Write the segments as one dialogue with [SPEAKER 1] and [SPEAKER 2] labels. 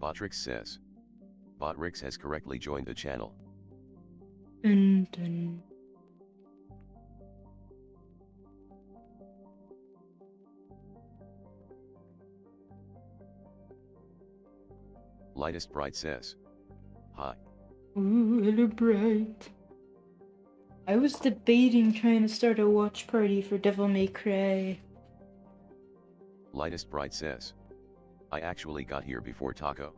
[SPEAKER 1] Botrix says. Botrix has correctly joined the channel.
[SPEAKER 2] Dun, dun.
[SPEAKER 1] Lightest Bright says. Hi.
[SPEAKER 2] Ooh, hello, Bright. I was debating trying to start a watch party for Devil May Cry.
[SPEAKER 1] Lightest Bright says. I actually got here before Taco.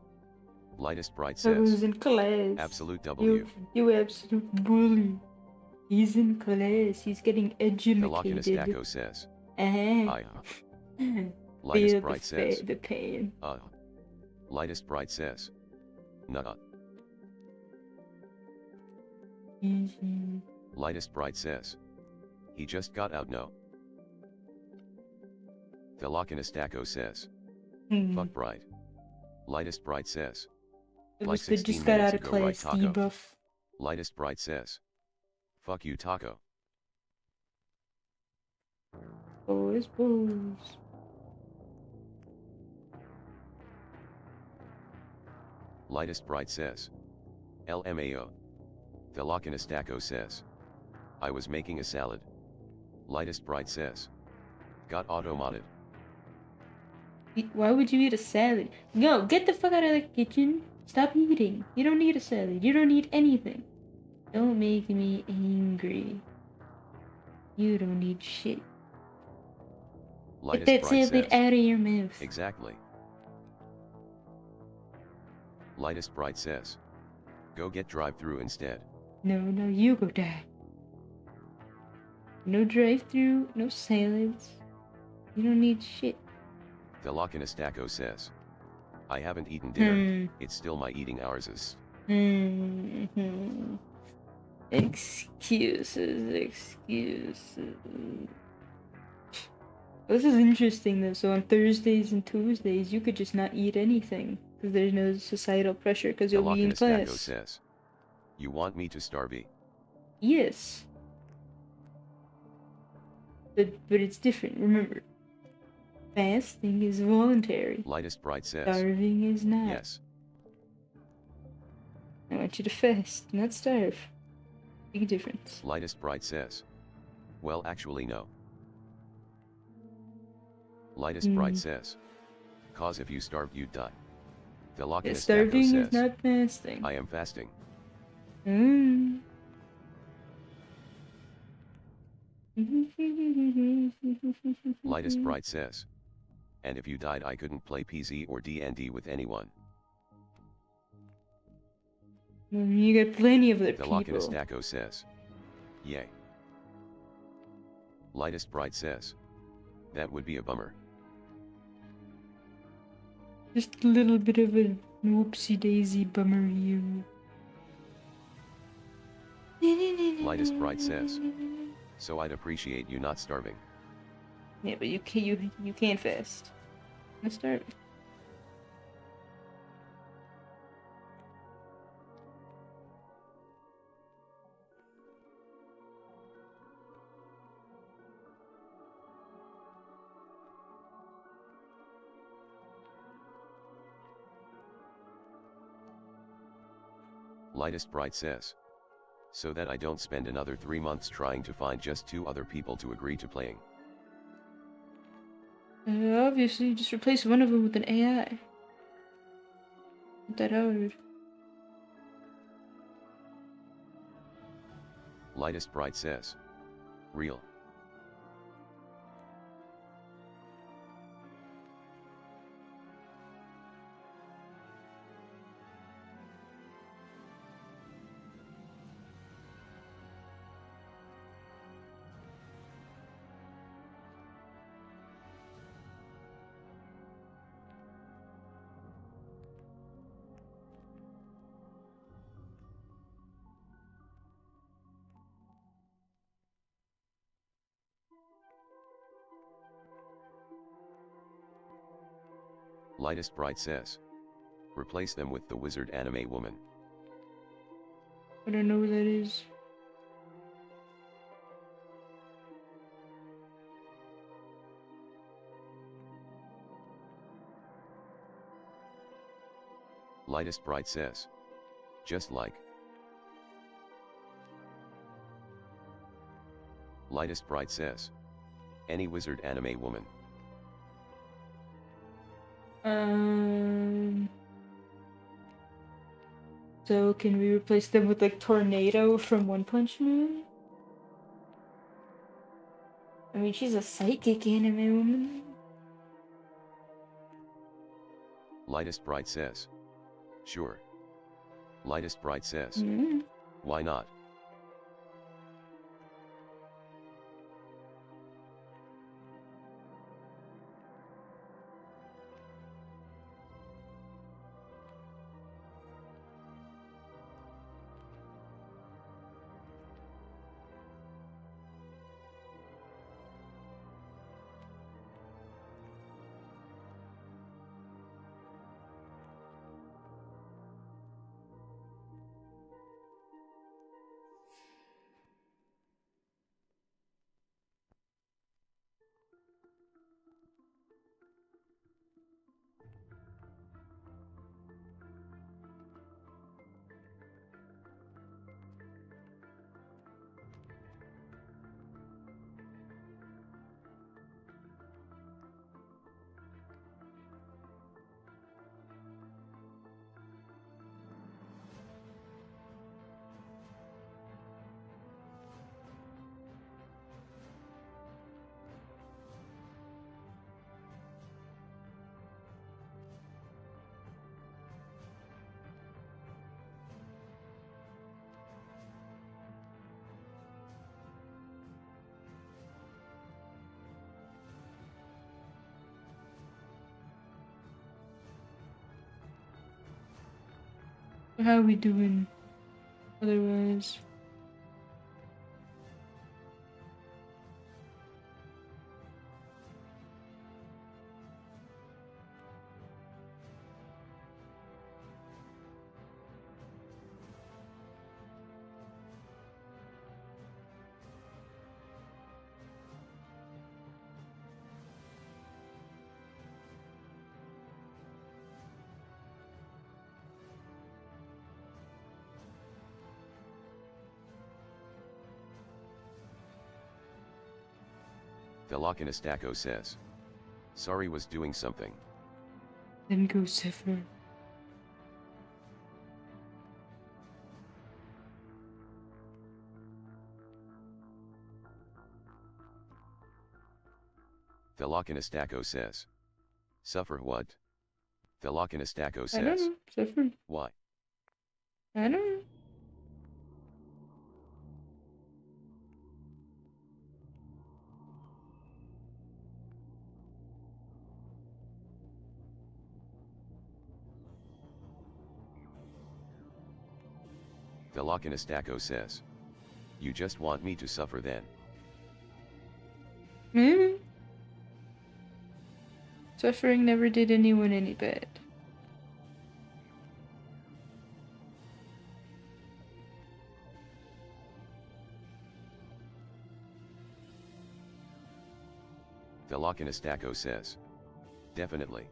[SPEAKER 1] Lightest Bright
[SPEAKER 2] I was
[SPEAKER 1] says.
[SPEAKER 2] in class.
[SPEAKER 1] Absolute W.
[SPEAKER 2] You absolute bully. He's in class. He's getting
[SPEAKER 1] Velochinus
[SPEAKER 2] educated.
[SPEAKER 1] Daco says.
[SPEAKER 2] Uh-huh.
[SPEAKER 1] Lightest
[SPEAKER 2] Feel
[SPEAKER 1] Bright says.
[SPEAKER 2] the pain.
[SPEAKER 1] Lightest Bright says. Nuh-uh. Lightest Bright says. He just got out, no. Velochinus Daco says. Fuck Bright. Lightest Bright says.
[SPEAKER 2] It
[SPEAKER 1] Like
[SPEAKER 2] was the
[SPEAKER 1] 16
[SPEAKER 2] just got out of
[SPEAKER 1] minutes ago, right,
[SPEAKER 2] class
[SPEAKER 1] Taco?
[SPEAKER 2] debuff.
[SPEAKER 1] Lightest Bright says. Fuck you, Taco.
[SPEAKER 2] Boys, boys.
[SPEAKER 1] Lightest Bright says. LMAO. Velochinus Daco says. I was making a salad. Lightest Bright says. Got auto-modded.
[SPEAKER 2] Why would you eat a salad? No, get the fuck out of the kitchen. Stop eating. You don't need a salad. You don't need anything. Don't make me angry. You don't need shit.
[SPEAKER 1] Lightest
[SPEAKER 2] Get that
[SPEAKER 1] Bright
[SPEAKER 2] salad
[SPEAKER 1] says.
[SPEAKER 2] out of your mouth.
[SPEAKER 1] Exactly. Lightest Bright says. Go get drive-through instead.
[SPEAKER 2] No, you go die. No drive-through, no salads. You don't need shit.
[SPEAKER 1] Velochinus Daco says. I haven't eaten dinner. It's still my eating hours.
[SPEAKER 2] Excuses. This is interesting though. So on Thursdays and Tuesdays, you could just not eat anything because there's no societal pressure because you'll be in class.
[SPEAKER 1] Daco says. You want me to starve?
[SPEAKER 2] Yes. But it's different. Remember, fasting is voluntary.
[SPEAKER 1] Lightest Bright says.
[SPEAKER 2] Starving is not.
[SPEAKER 1] Yes.
[SPEAKER 2] I want you to fast, not starve. Big difference.
[SPEAKER 1] Lightest Bright says. Well, actually, no. Lightest Bright says. Cause if you starved, you'd die. Velochinus
[SPEAKER 2] starving
[SPEAKER 1] Daco says.
[SPEAKER 2] is not fasting.
[SPEAKER 1] I am fasting. Lightest Bright says. And if you died, I couldn't play PZ or D&D with anyone.
[SPEAKER 2] You got plenty of other people.
[SPEAKER 1] Velochinus Daco says. Yay. Lightest Bright says. That would be a bummer.
[SPEAKER 2] Just a little bit of a whoopsie daisy bummer you.
[SPEAKER 1] Lightest Bright says. So I'd appreciate you not starving.
[SPEAKER 2] Yeah, but you can't fast. I'm starving.
[SPEAKER 1] Lightest Bright says. So that I don't spend another 3 months trying to find just 2 other people to agree to playing.
[SPEAKER 2] Obviously, just replace one of them with an AI. Not that hard.
[SPEAKER 1] Lightest Bright says. Real. Lightest Bright says. Replace them with the wizard anime woman.
[SPEAKER 2] I don't know who that is.
[SPEAKER 1] Lightest Bright says. Just like. Lightest Bright says. Any wizard anime woman.
[SPEAKER 2] So can we replace them with like Tornado from One Punch Man? I mean, she's a psychic anime woman.
[SPEAKER 1] Lightest Bright says. Sure. Lightest Bright says.
[SPEAKER 2] Mm.
[SPEAKER 1] Why not?
[SPEAKER 2] How are we doing otherwise?
[SPEAKER 1] Velokinistako says. Sorry, was doing something.
[SPEAKER 2] Then go Zephyr.
[SPEAKER 1] Velokinistako says. Suffer what? Velokinistako
[SPEAKER 2] I don't
[SPEAKER 1] says.
[SPEAKER 2] know, Zephyr.
[SPEAKER 1] Why?
[SPEAKER 2] I don't know.
[SPEAKER 1] Velokinistako says. You just want me to suffer then.
[SPEAKER 2] Maybe. Suffering never did anyone any bad.
[SPEAKER 1] Velokinistako says. Definitely.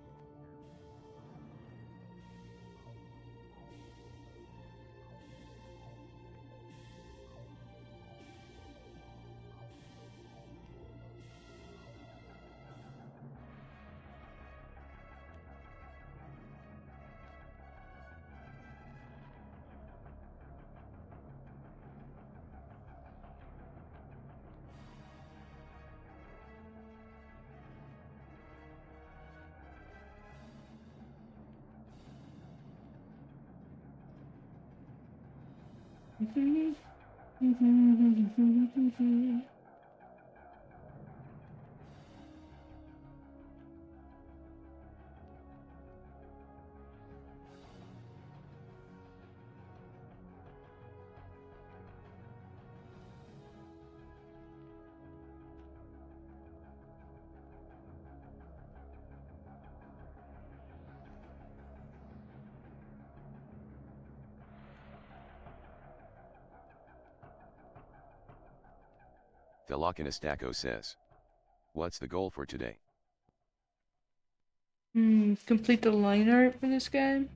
[SPEAKER 1] Velokinistako says. What's the goal for today?
[SPEAKER 2] Complete the line art for this guy.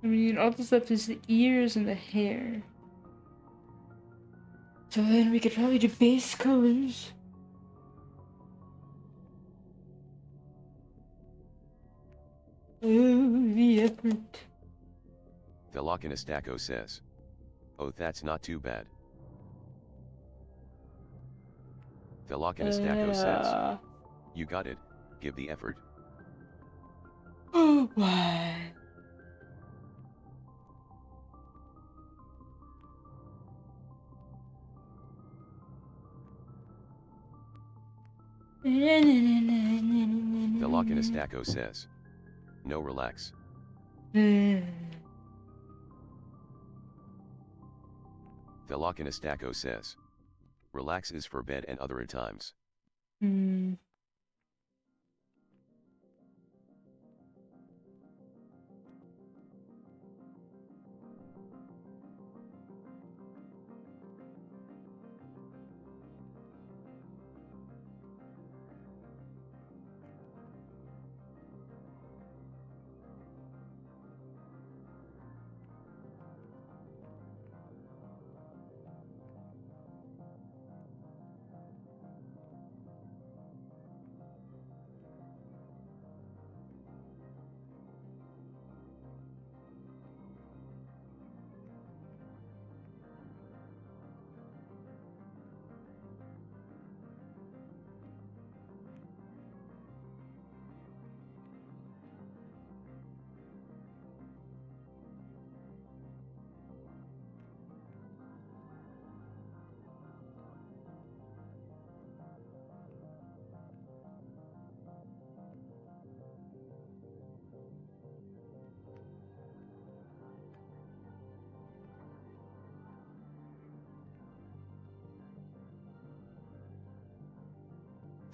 [SPEAKER 2] I mean, all that's left is the ears and the hair. So then we could probably do base colors. Oh, the effort.
[SPEAKER 1] Velocinistaco says. Oh, that's not too bad. Velocinistaco says. You got it, give the effort.
[SPEAKER 2] Oh, why?
[SPEAKER 1] Velocinistaco says. No, relax. Velocinistaco says. Relax is for bed and other times.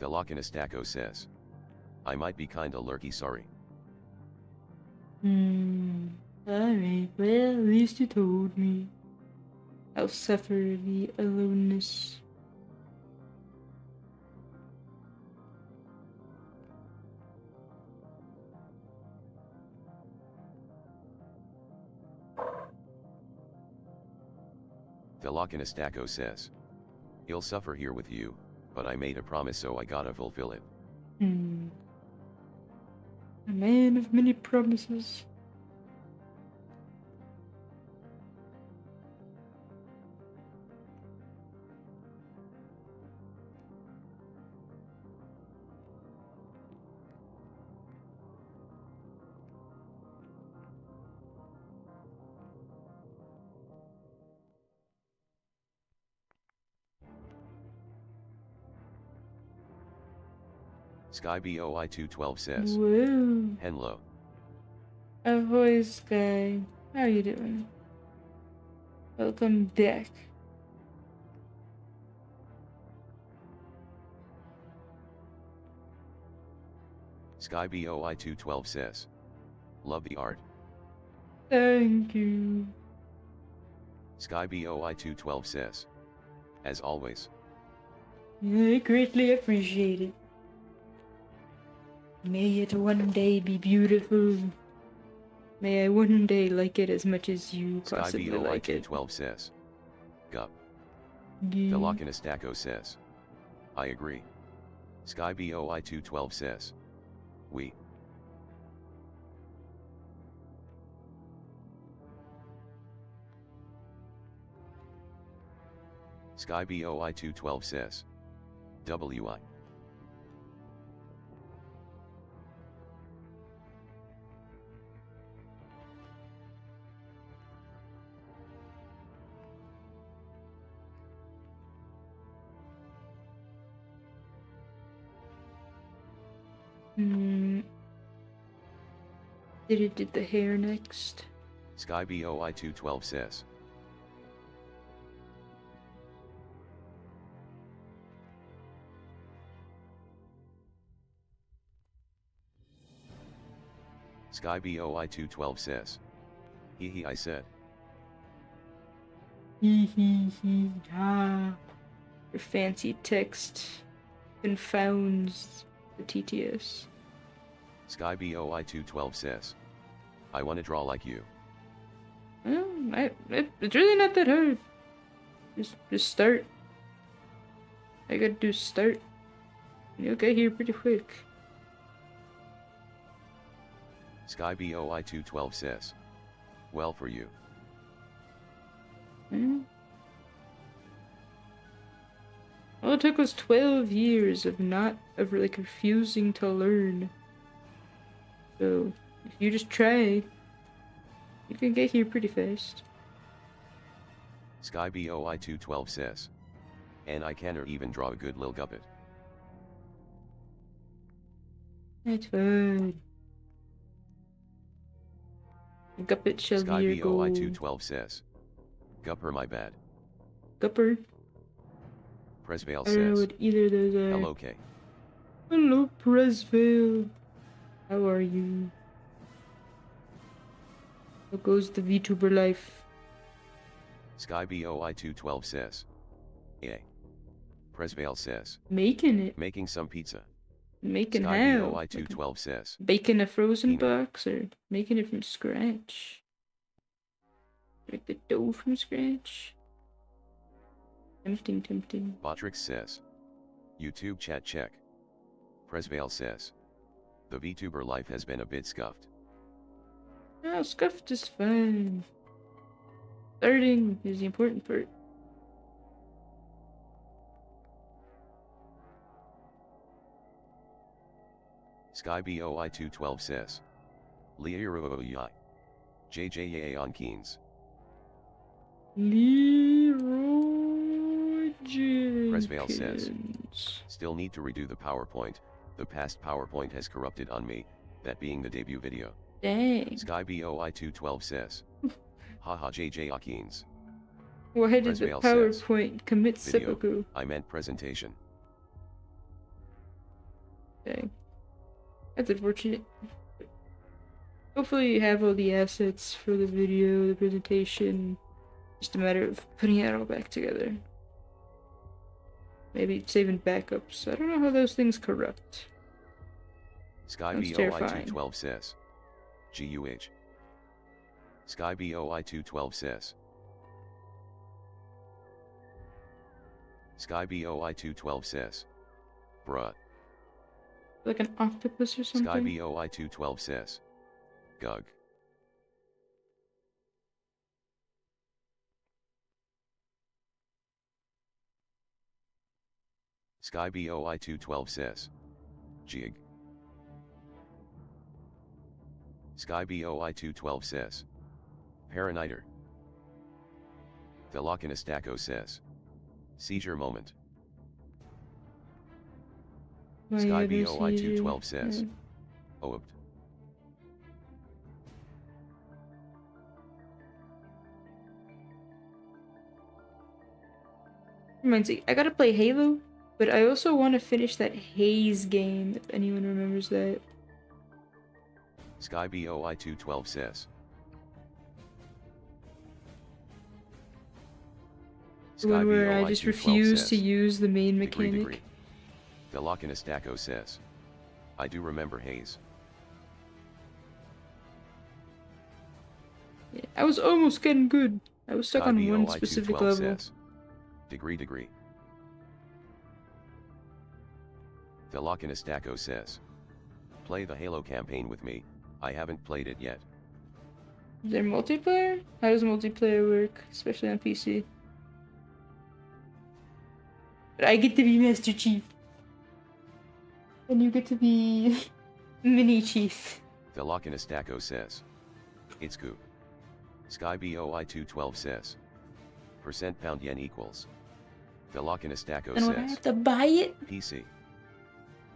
[SPEAKER 1] Velocinistaco says. I might be kinda lurky, sorry.
[SPEAKER 2] Alright, well, at least you told me. I'll suffer the aloneness.
[SPEAKER 1] Velocinistaco says. He'll suffer here with you, but I made a promise so I gotta fulfill it.
[SPEAKER 2] A man of many promises.
[SPEAKER 1] SkyBOI212 says.
[SPEAKER 2] Whoa.
[SPEAKER 1] Hello.
[SPEAKER 2] Ahoy, Sky. How you doing? Welcome back.
[SPEAKER 1] SkyBOI212 says. Love the art.
[SPEAKER 2] Thank you.
[SPEAKER 1] SkyBOI212 says. As always.
[SPEAKER 2] I greatly appreciate it. May it one day be beautiful. May I one day like it as much as you possibly like it.
[SPEAKER 1] SkyBOI212 says. Gup.
[SPEAKER 2] Yeah.
[SPEAKER 1] Velocinistaco says. I agree. SkyBOI212 says. We. SkyBOI212 says. WI.
[SPEAKER 2] Did the hair next.
[SPEAKER 1] SkyBOI212 says. SkyBOI212 says. Hee I said.
[SPEAKER 2] Ah. Your fancy text confounds the TTS.
[SPEAKER 1] SkyBOI212 says. I wanna draw like you.
[SPEAKER 2] Well, it's really not that hard. Just start. I gotta do start. You'll get here pretty quick.
[SPEAKER 1] SkyBOI212 says. Well for you.
[SPEAKER 2] All it took was 12 years of like refusing to learn. So, if you just try, you can get here pretty fast.
[SPEAKER 1] SkyBOI212 says. And I can't even draw a good lil guppet.
[SPEAKER 2] That's fine. Guppet shall be your goal.
[SPEAKER 1] SkyBOI212 says. Gupper my bad.
[SPEAKER 2] Gupper?
[SPEAKER 1] Presvale
[SPEAKER 2] I don't know
[SPEAKER 1] says.
[SPEAKER 2] what either of those are.
[SPEAKER 1] Hello K.
[SPEAKER 2] Hello Presvale. How are you? How goes the VTuber life?
[SPEAKER 1] SkyBOI212 says. Yeah. Presvale says.
[SPEAKER 2] Making it.
[SPEAKER 1] Making some pizza.
[SPEAKER 2] Making how?
[SPEAKER 1] SkyBOI212 says.
[SPEAKER 2] Baking a frozen
[SPEAKER 1] Peanut.
[SPEAKER 2] box or making it from scratch? Make the dough from scratch? Tempting, tempting.
[SPEAKER 1] Botrix says. YouTube chat check. Presvale says. The VTuber life has been a bit scuffed.
[SPEAKER 2] No, scuffed is fine. Starting is the important part.
[SPEAKER 1] SkyBOI212 says. Leroy. JJA on Keens.
[SPEAKER 2] Leroy Jenkins.
[SPEAKER 1] Presvale says. Still need to redo the PowerPoint. The past PowerPoint has corrupted on me, that being the debut video.
[SPEAKER 2] Dang.
[SPEAKER 1] SkyBOI212 says. Haha JJ Keens.
[SPEAKER 2] Why did the
[SPEAKER 1] Presvale
[SPEAKER 2] PowerPoint
[SPEAKER 1] says,
[SPEAKER 2] commit
[SPEAKER 1] Video.
[SPEAKER 2] seppuku?
[SPEAKER 1] I meant presentation.
[SPEAKER 2] Dang. That's unfortunate. Hopefully you have all the assets for the video, the presentation. Just a matter of putting it all back together. Maybe saving backups. I don't know how those things corrupt.
[SPEAKER 1] SkyBOI212 says. GUH. SkyBOI212 says. SkyBOI212 says. Bruh.
[SPEAKER 2] Like an octopus or something?
[SPEAKER 1] SkyBOI212 says. Gug. SkyBOI212 says. Jig. SkyBOI212 says. Paraniter. Thelochinestaco says. Seizure moment. SkyBOI212 says. Ooped.
[SPEAKER 2] Reminds me, I gotta play Halo, but I also want to finish that Haze game, if anyone remembers that.
[SPEAKER 1] SkyBOI212 says.
[SPEAKER 2] The one where I just refuse to use the main mechanic.
[SPEAKER 1] Thelochinestaco says. I do remember Haze.
[SPEAKER 2] Yeah, I was almost getting good. I was stuck on one specific level.
[SPEAKER 1] Says. Degree. Thelochinestaco says. Play the Halo campaign with me. I haven't played it yet.
[SPEAKER 2] Is there multiplayer? How does multiplayer work, especially on PC? But I get to be Master Chief. And you get to be Mini Chief.
[SPEAKER 1] Thelochinestaco says. It's goo. SkyBOI212 says. %pound yen equals. Thelochinestaco
[SPEAKER 2] and
[SPEAKER 1] says.
[SPEAKER 2] would I have to buy it?
[SPEAKER 1] PC.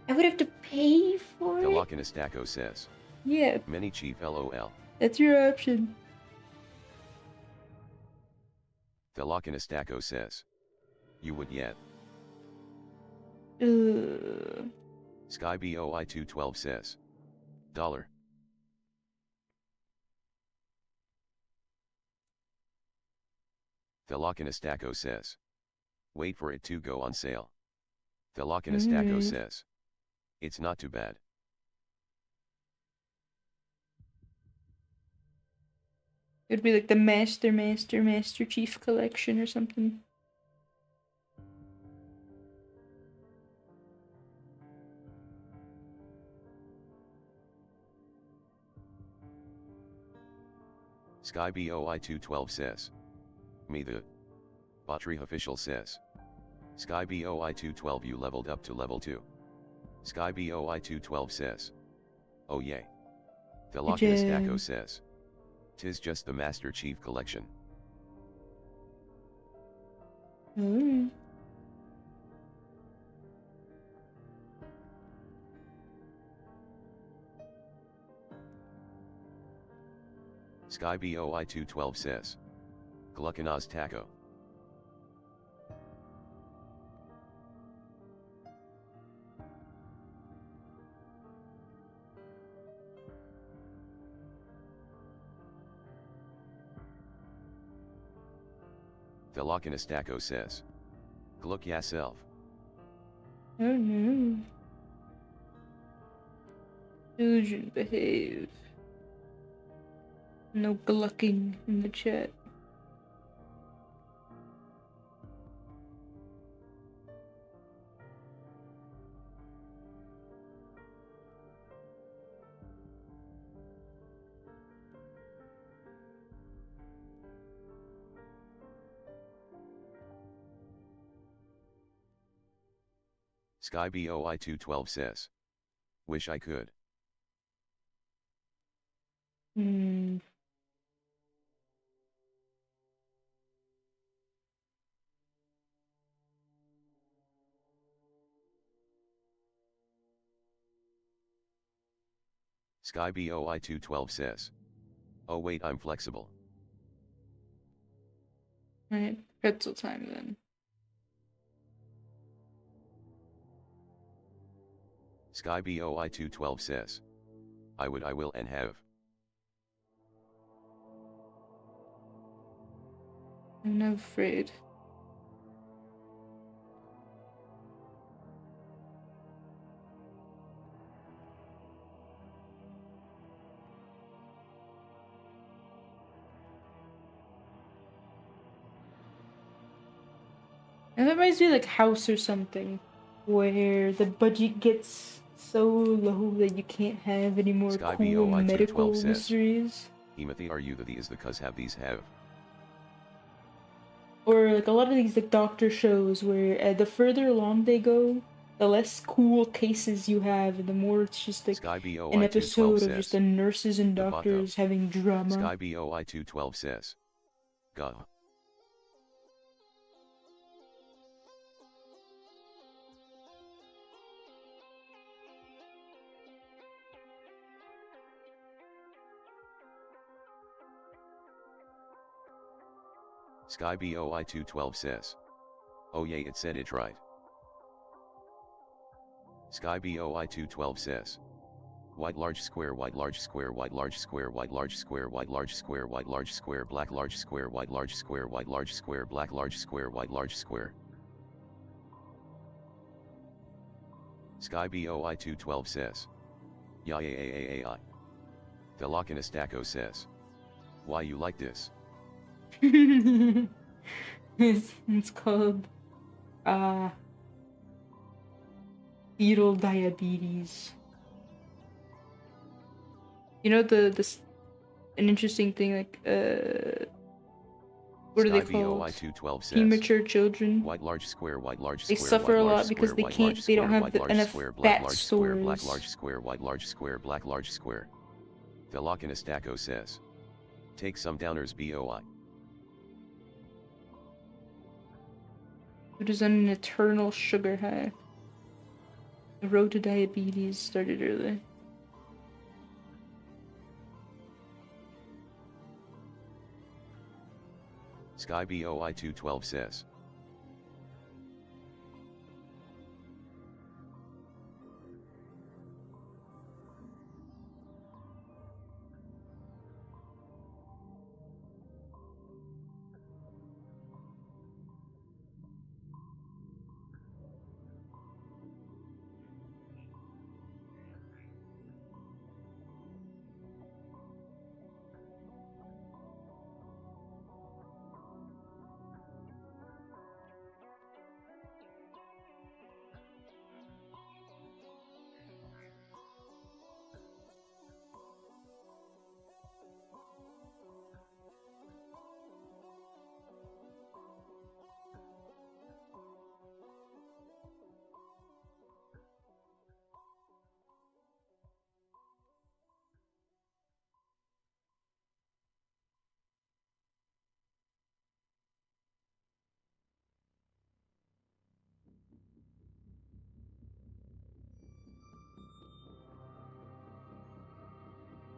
[SPEAKER 2] I would have to pay for it?
[SPEAKER 1] Thelochinestaco says.
[SPEAKER 2] Yeah.
[SPEAKER 1] Mini Chief LOL.
[SPEAKER 2] That's your option.
[SPEAKER 1] Thelochinestaco says. You would yet. SkyBOI212 says. $. Thelochinestaco says. Wait for it to go on sale. Thelochinestaco says. It's not too bad.
[SPEAKER 2] It'd be like the Master Chief collection or something.
[SPEAKER 1] SkyBOI212 says. Me the Botry official says. SkyBOI212 you leveled up to level 2. SkyBOI212 says. Oh yay. Thelockinistako says. Tis just the Master Chief collection.
[SPEAKER 2] Mm.
[SPEAKER 1] SkyBOI212 says. Gluckanaz Taco. Thelockinistako says. Gluck yourself.
[SPEAKER 2] Oh no. Children behave. No glucking in the chat.
[SPEAKER 1] SkyBOI212 says. Wish I could.
[SPEAKER 2] Hmm.
[SPEAKER 1] SkyBOI212 says. Oh wait, I'm flexible.
[SPEAKER 2] Alright, pretzel time then.
[SPEAKER 1] SkyBOI212 says. I would, I will, and have.
[SPEAKER 2] I'm not afraid. And that reminds me of like House or something, where the budget gets so low that you can't have any more cool medical mysteries.
[SPEAKER 1] Hemathi are you the is the cuz have these have.
[SPEAKER 2] Or like a lot of these like doctor shows where the further along they go, the less cool cases you have, and the more it's just like an episode of just the nurses and doctors having drama.
[SPEAKER 1] SkyBOI212 says. Gah. SkyBOI212 says. Oh yay, it said it right. SkyBOI212 says. White large square, white large square, white large square, white large square, white large square, white large square, black large square, white large square, white large square, black large square, white large square. SkyBOI212 says. Yay. Thelockinistako says. Why you like this?
[SPEAKER 2] It's called fetal diabetes. You know an interesting thing like what are they called? Premature children.
[SPEAKER 1] White large square, white large
[SPEAKER 2] they
[SPEAKER 1] square,
[SPEAKER 2] suffer
[SPEAKER 1] white,
[SPEAKER 2] a lot
[SPEAKER 1] large
[SPEAKER 2] because
[SPEAKER 1] square,
[SPEAKER 2] they don't have enough
[SPEAKER 1] square,
[SPEAKER 2] fat
[SPEAKER 1] large
[SPEAKER 2] stores.
[SPEAKER 1] Square, black large square, white large square, black large square. Thelockinistako says. Take some downers BOI.
[SPEAKER 2] It is on an eternal sugar high. The road to diabetes started early.
[SPEAKER 1] SkyBOI212 says.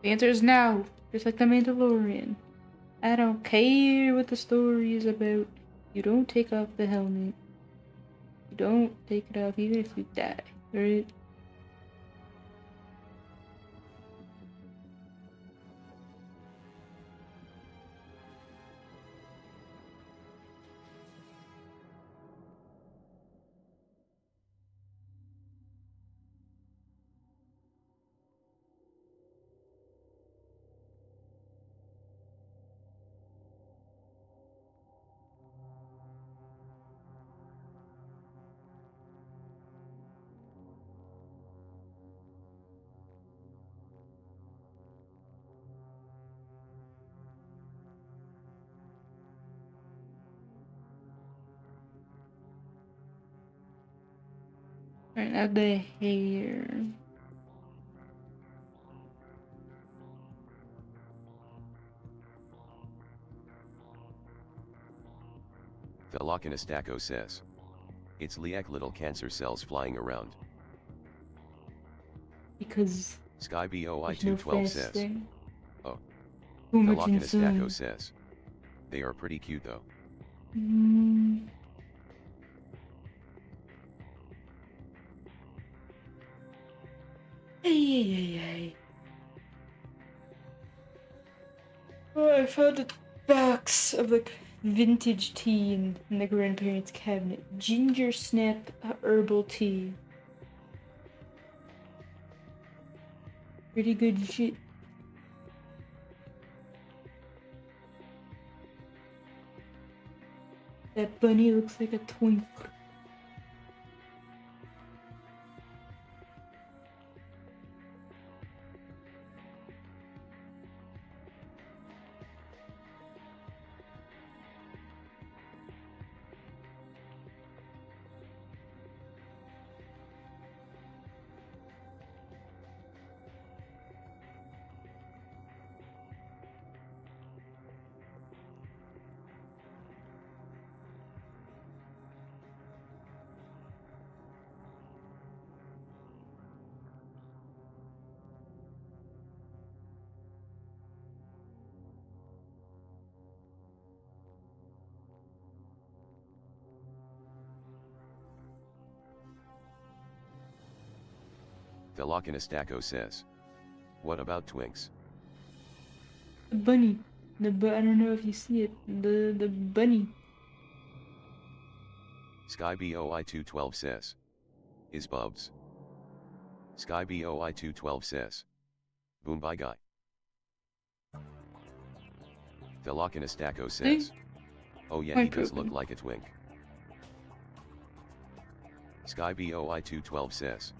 [SPEAKER 2] The answer is no. Just like the Mandalorian. I don't care what the story is about. You don't take off the helmet. You don't take it off even if you die, right? Alright, now the hair.
[SPEAKER 1] Thelochinostachyo says. It's liac little cancer cells flying around.
[SPEAKER 2] Because
[SPEAKER 1] SkyBOI
[SPEAKER 2] there's no
[SPEAKER 1] 212 says.
[SPEAKER 2] fasting.
[SPEAKER 1] Oh.
[SPEAKER 2] Too much
[SPEAKER 1] Thelochinostachyo
[SPEAKER 2] inside.
[SPEAKER 1] says. They are pretty cute though.
[SPEAKER 2] Hey. Oh, I found a box of like vintage tea in the grandparents' cabinet. Ginger snap herbal tea. Pretty good shit. That bunny looks like a twink.
[SPEAKER 1] Thelochinostachyo says. What about twinks?
[SPEAKER 2] The bunny. I don't know if you see it. The bunny.
[SPEAKER 1] SkyBOI 212 says. Is Bubs. SkyBOI 212 says. Boom bye guy. Thelochinostachyo says. Oh yeah, he does look like a twink. SkyBOI 212 says.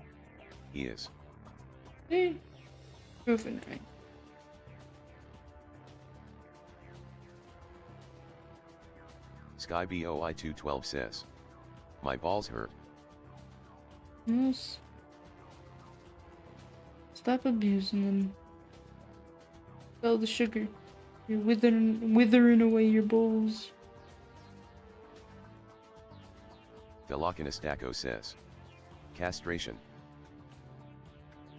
[SPEAKER 1] He is.
[SPEAKER 2] Proven right.
[SPEAKER 1] SkyBOI 212 says. My balls hurt.
[SPEAKER 2] Yes. Stop abusing them. All the sugar. You're withering away your bowls.
[SPEAKER 1] Thelochinostachyo says. Castration.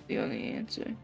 [SPEAKER 2] The only answer.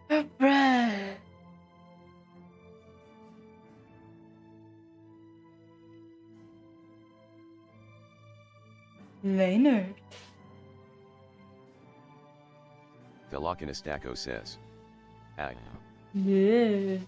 [SPEAKER 2] Bruh. Leonard.
[SPEAKER 1] Velokinistako says. Ag.
[SPEAKER 2] Yeah.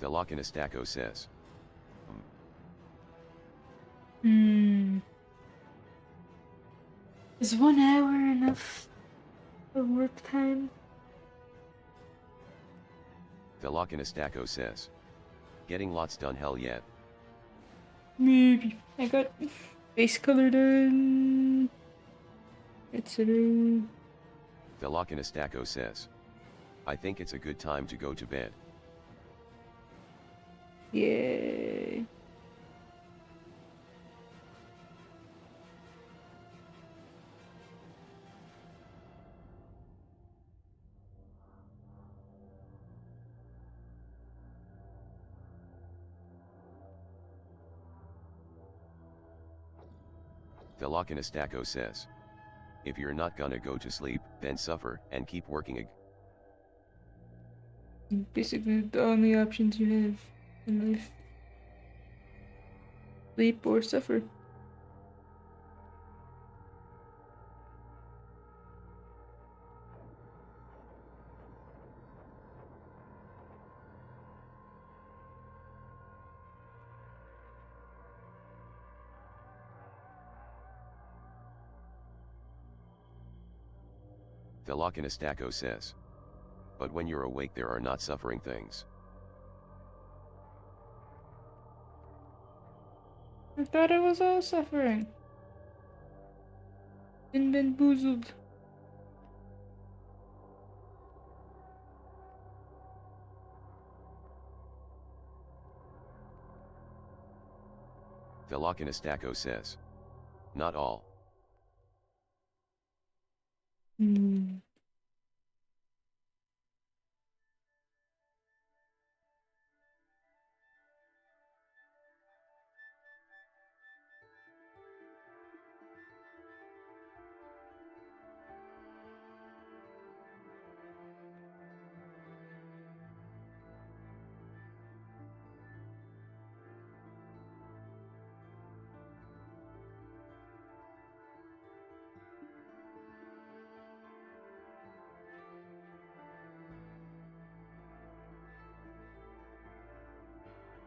[SPEAKER 1] Velocinastaco says.
[SPEAKER 2] Is 1 hour enough of work time?
[SPEAKER 1] Velocinastaco says. Getting lots done, hell yet.
[SPEAKER 2] Maybe. I got face color done. Etc.
[SPEAKER 1] Velocinastaco says. I think it's a good time to go to bed.
[SPEAKER 2] Yay.
[SPEAKER 1] Velocinastaco says. If you're not gonna go to sleep, then suffer and keep working.
[SPEAKER 2] Basically, the only options you have in life: sleep or suffer.
[SPEAKER 1] Velocinastaco says. But when you're awake, there are not suffering things.
[SPEAKER 2] I thought it was all suffering. Been bamboozled.
[SPEAKER 1] Velocinastaco says. Not all.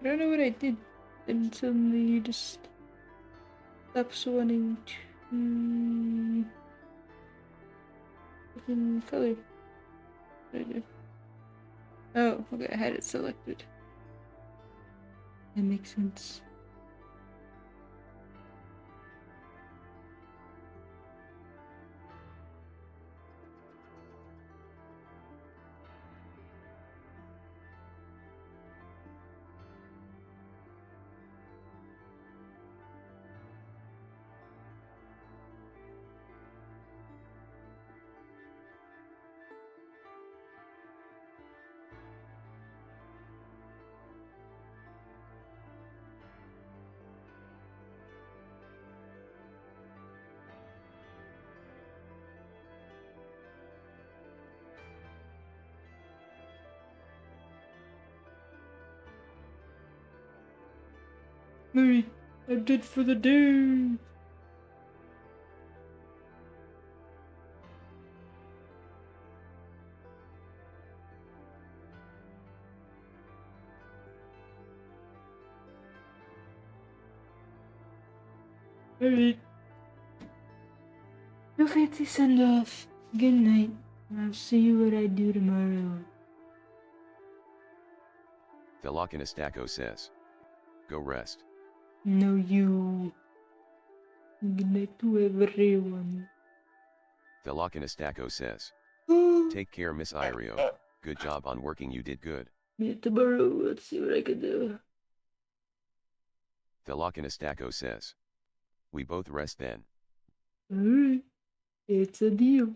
[SPEAKER 2] I don't know what I did, and suddenly just stops wanting to fucking color. What did I do? Oh, okay, I had it selected. That makes sense. Alright, I'm dead for the day. Alright. No fancy send off. Good night. I'll see you what I do tomorrow.
[SPEAKER 1] Velocinastaco says. Go rest.
[SPEAKER 2] No, you. Good night to everyone.
[SPEAKER 1] Velocinastaco says. Take care, Miss Querrieoh. Good job on working, you did good.
[SPEAKER 2] Yeah, tomorrow, let's see what I can do.
[SPEAKER 1] Velocinastaco says. We both rest then.
[SPEAKER 2] Alright, it's a deal.